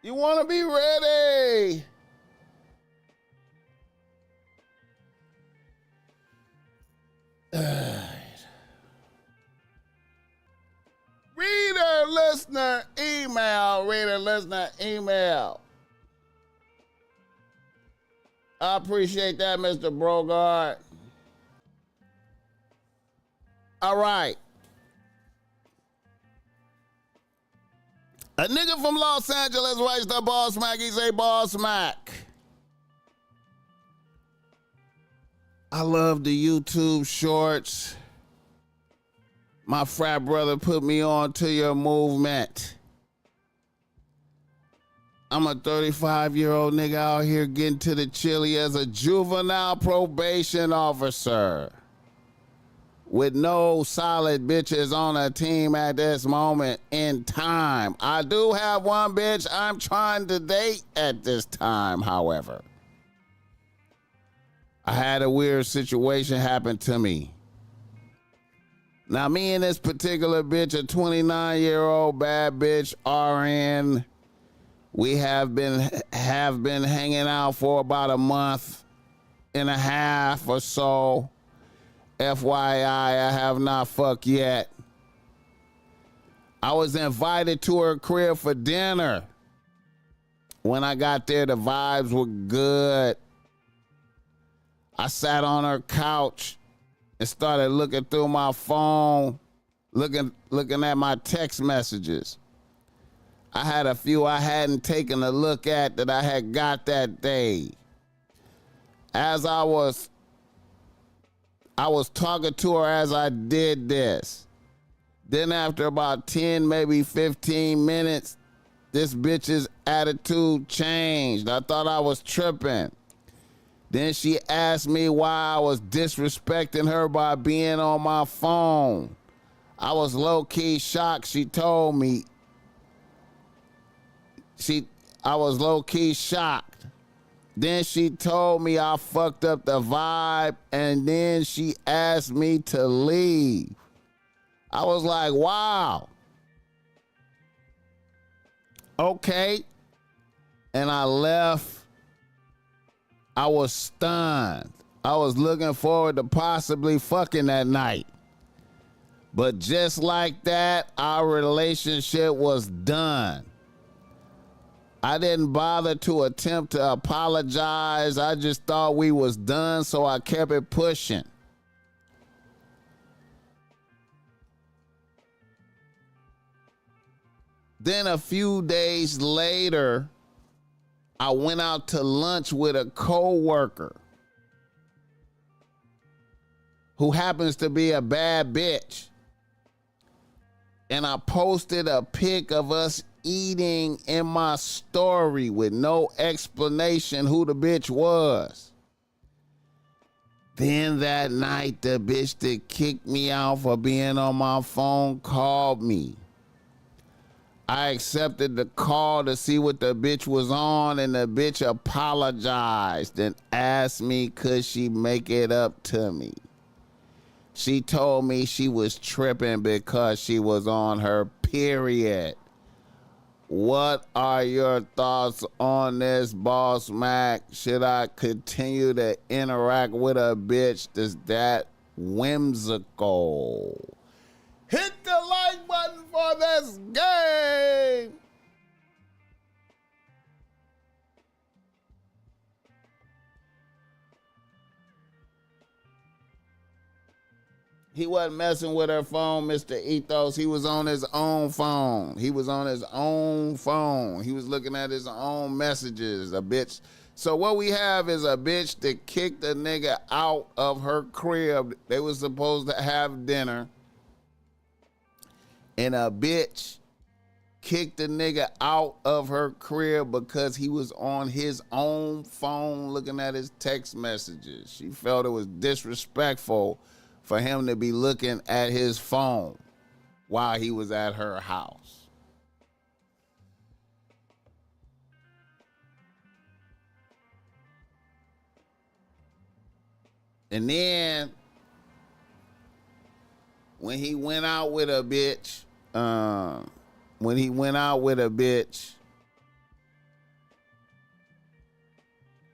You want to be ready. Reader, listener, email. Reader, listener, email. I appreciate that, Mr. Brogard. All right. A nigga from Los Angeles writes to BossMack. He say, BossMack, I love the YouTube shorts. My frat brother put me on to your movement. I'm a 35-year-old nigga out here getting to the chili as a juvenile probation officer with no solid bitches on a team at this moment in time. I do have one bitch I'm trying to date at this time, however. I had a weird situation happen to me. Now, me and this particular bitch, a 29-year-old bad bitch, RN, we have been hanging out for about a month and a half or so. FYI, I have not fucked yet. I was invited to her crib for dinner. When I got there, the vibes were good. I sat on her couch and started looking through my phone, looking at my text messages. I had a few I hadn't taken a look at that I had got that day. As I was talking to her as I did this. Then after about 10, maybe 15 minutes, this bitch's attitude changed. I thought I was tripping. Then she asked me why I was disrespecting her by being on my phone. I was low-key shocked. She told me. I was low-key shocked. Then she told me I fucked up the vibe, and then she asked me to leave. I was like, wow. Okay. And I left. I was stunned. I was looking forward to possibly fucking that night. But just like that, our relationship was done. I didn't bother to attempt to apologize. I just thought we was done, so I kept it pushing. Then a few days later, I went out to lunch with a coworker who happens to be a bad bitch. And I posted a pic of us eating in my story with no explanation who the bitch was. Then that night, the bitch that kicked me out for being on my phone called me. I accepted the call to see what the bitch was on, and the bitch apologized and asked me could she make it up to me. She told me she was tripping because she was on her period. What are your thoughts on this, BossMack? Should I continue to interact with a bitch that's that whimsical? Hit the like button for this game. He wasn't messing with her phone, Mr. Ethos. He was on his own phone. He was on his own phone. He was looking at his own messages, a bitch. So what we have is a bitch that kicked a nigga out of her crib. They was supposed to have dinner. And a bitch kicked the nigga out of her crib because he was on his own phone looking at his text messages. She felt it was disrespectful for him to be looking at his phone while he was at her house. And then when he went out with a bitch,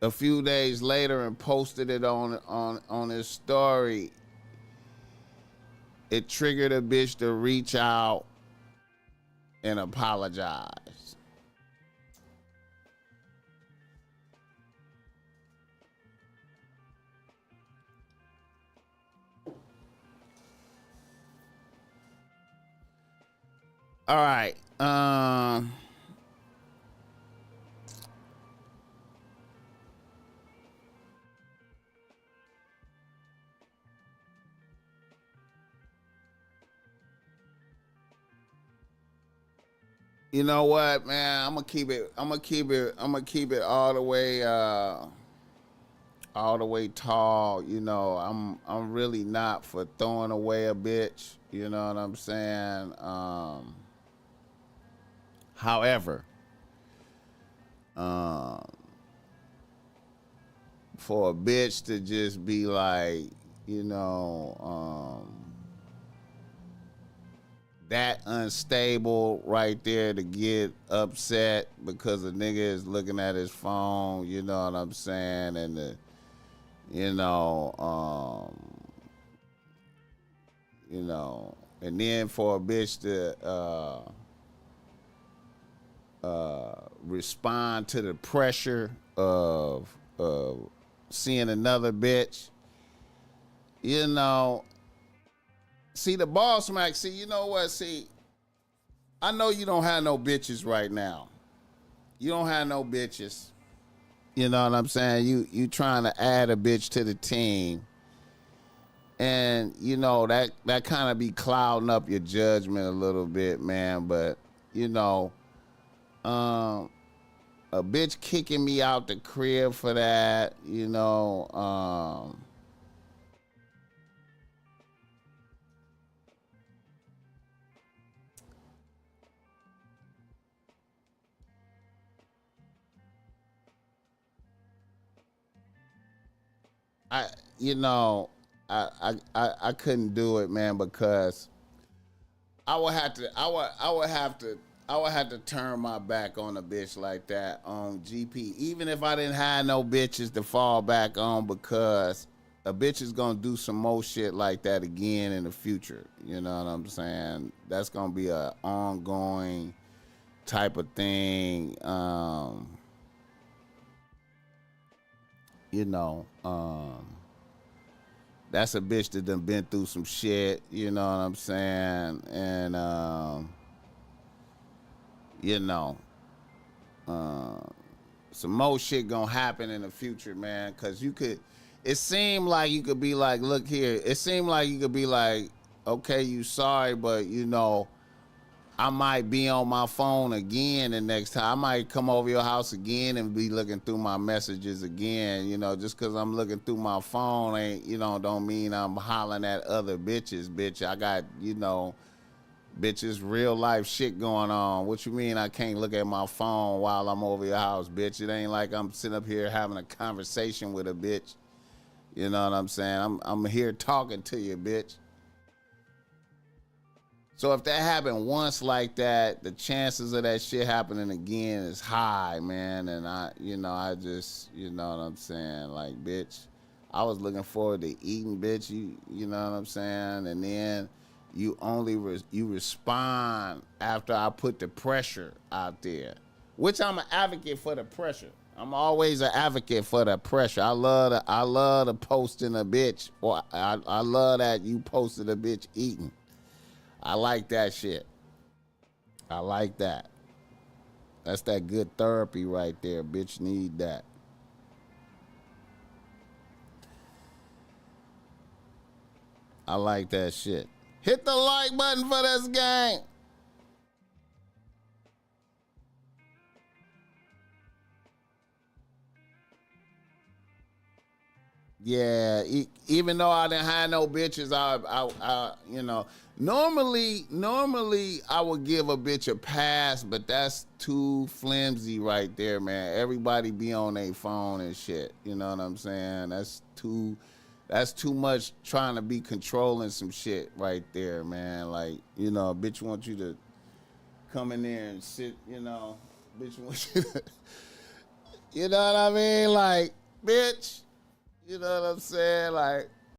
a few days later and posted it on his story, it triggered a bitch to reach out and apologize. All right. You know what, man? I'm gonna keep it. I'm gonna keep it. I'm gonna keep it all the way tall. You know, I'm really not for throwing away a bitch. You know what I'm saying? However, um, for a bitch to just be like, you know, that unstable right there to get upset because a nigga is looking at his phone, you know what I'm saying, and you know, you know, and then for a bitch to respond to the pressure of seeing another bitch, you know. See the BossMack. See, you know what? See, I know you don't have no bitches right now. You don't have no bitches. You know what I'm saying? You trying to add a bitch to the team, and you know that kind of be clouding up your judgment a little bit, man. But you know, um, a bitch kicking me out the crib for that, you know. I you know I couldn't do it, man, because I would have to turn my back on a bitch like that on GP, even if I didn't have no bitches to fall back on, because a bitch is gonna do some more shit like that again in the future. You know what I'm saying? That's gonna be a ongoing type of thing. You know, that's a bitch that done been through some shit. You know what I'm saying? And you know, uh, some more shit gonna happen in the future, man. Cause you could, it seemed like you could be like, look here. It seemed like you could be like, okay, you sorry, but you know, I might be on my phone again the next time. I might come over your house again and be looking through my messages again. You know, just cause I'm looking through my phone ain't, you know, don't mean I'm hollering at other bitches, bitch. I got, you know, bitches, real life shit going on. What you mean I can't look at my phone while I'm over your house, bitch? It ain't like I'm sitting up here having a conversation with a bitch. You know what I'm saying? I'm here talking to you, bitch. So if that happened once like that, the chances of that shit happening again is high, man. And I just, you know what I'm saying? Like, bitch, I was looking forward to eating, bitch. You know what I'm saying? And then you only you respond after I put the pressure out there, which I'm an advocate for the pressure. I'm always an advocate for the pressure. I love the posting a bitch, or I love that you posted a bitch eating. I like that shit. I like that. That's that good therapy right there. Bitch need that. I like that shit. Hit the like button for this gang. Yeah, even though I didn't have no bitches, you know, normally I would give a bitch a pass, but that's too flimsy right there, man. Everybody be on their phone and shit. You know what I'm saying? That's too much trying to be controlling some shit right there, man. Like, you know, a bitch wants you to come in there and sit, you know, bitch wants you to You know what I mean? Like, bitch. You know what I'm saying? Like,